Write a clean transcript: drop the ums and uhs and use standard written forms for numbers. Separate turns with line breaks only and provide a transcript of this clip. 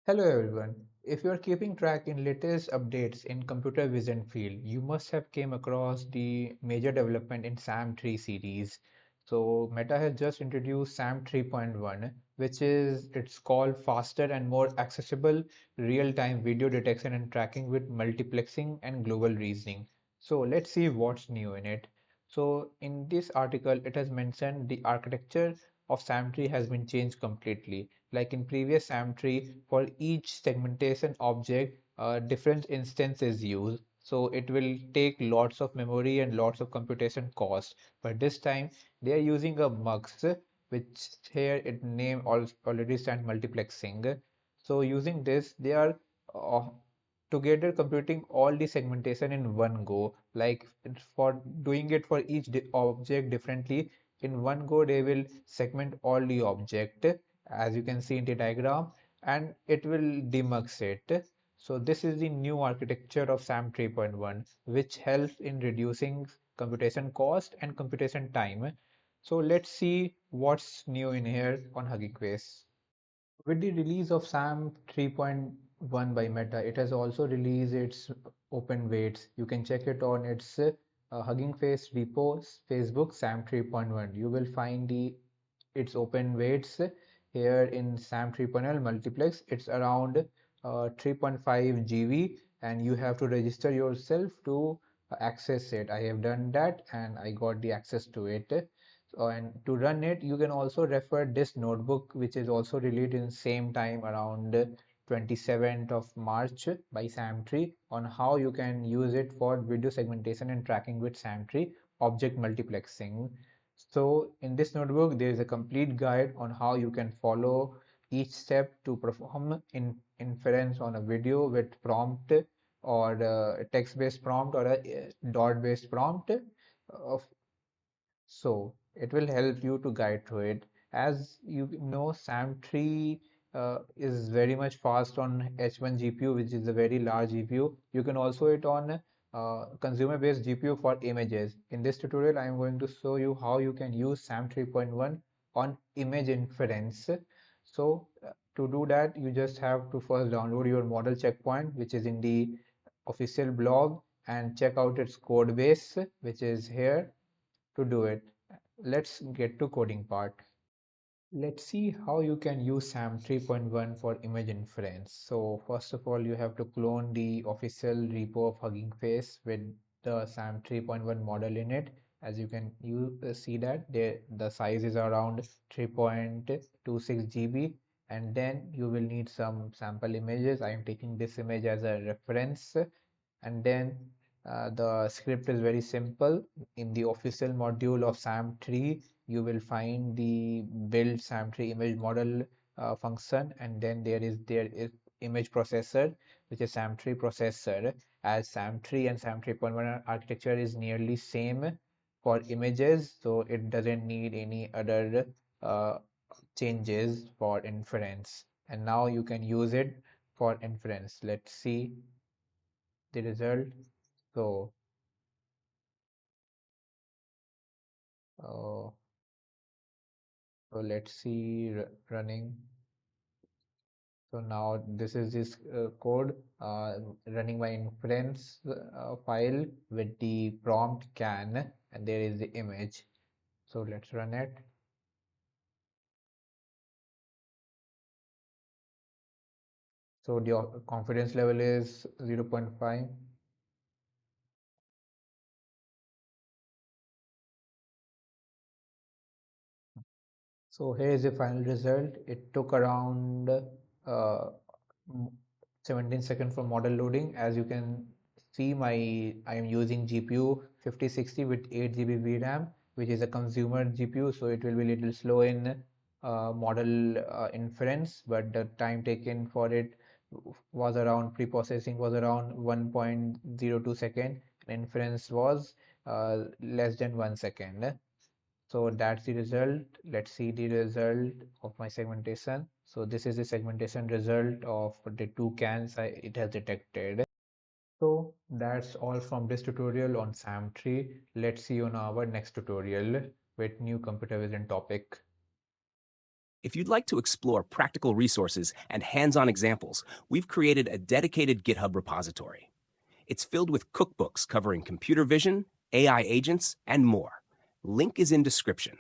Hello everyone. If you are keeping track in latest updates in computer vision field, you must have came across the major development in SAM3 series. So Meta has just introduced SAM 3.1, which is it's called faster and more accessible real-time video detection and tracking with multiplexing and global reasoning. So let's see what's new in it. So in this article, it has mentioned the architecture of SAM3 has been changed completely. Like in previous SAM tree, for each segmentation object, a different instance is used. So it will take lots of memory and lots of computation cost. But this time they are using a mux, which here it name already stand multiplexing. So using this, they are uh, together computing all the segmentation in one go. Like for doing it for each object differently, in one go they will segment all the object as you can see in the diagram, and it will demux it. So this is the new architecture of SAM 3.1, which helps in reducing computation cost and computation time. So let's see what's new in here on Hugging Face. With the release of SAM 3.1 by Meta, it has also released its open weights. You can check it on its Hugging Face repo, Facebook SAM 3.1. You will find the its open weights here in SAM 3.0 multiplex. It's around 3.5 GB, and you have to register yourself to access it. I have done that and I got the access to it. So, and to run it, you can also refer this notebook, which is also released in same time around 27th of March by SAM3 on how you can use it for video segmentation and tracking with SAM3 object multiplexing. So in this notebook, there is a complete guide on how you can follow each step to perform inference on a video with prompt or text-based prompt or a dot-based prompt. So it will help you to guide through it. As you know, SAM3 is very much fast on H1 GPU, which is a very large GPU. You can also it on consumer-based GPU for images. In this tutorial, I am going to show you how you can use SAM 3.1 on image inference. So to do that, you just have to first download your model checkpoint, which is in the official blog, and check out its code base, which is here to do it. Let's get to coding part. Let's see how you can use SAM 3.1 for image inference. So first of all, you have to clone the official repo of Hugging Face with the SAM 3.1 model in it. As you can see that the size is around 3.26 GB, and then you will need some sample images. I am taking this image as a reference, and then the script is very simple. In the official module of SAM3, you will find the build SAM3 image model function, and then there is image processor, which is SAM3 processor. As SAM3 and SAM 3.1 architecture is nearly same for images, so it doesn't need any other uh, changes for inference. And now you can use it for inference. Let's see the result. So Uh, so let's see running. So now this is this code running my inference file with the prompt can, and there is the image. So let's run it. So the confidence level is 0.5. So here is the final result. It took around 17 seconds for model loading. As you can see, I am using GPU 5060 with 8 GB VRAM, which is a consumer GPU, so it will be a little slow in model inference, but the time taken for it was around pre-processing was around 1.02 second, and inference was less than 1 second. So that's the result. Let's see the result of my segmentation. So this is the segmentation result of the two cans it has detected. So that's all from this tutorial on SAM3. Let's see you on our next tutorial with new computer vision topic.
If you'd like to explore practical resources and hands-on examples, we've created a dedicated GitHub repository. It's filled with cookbooks covering computer vision, AI agents, and more. Link is in description.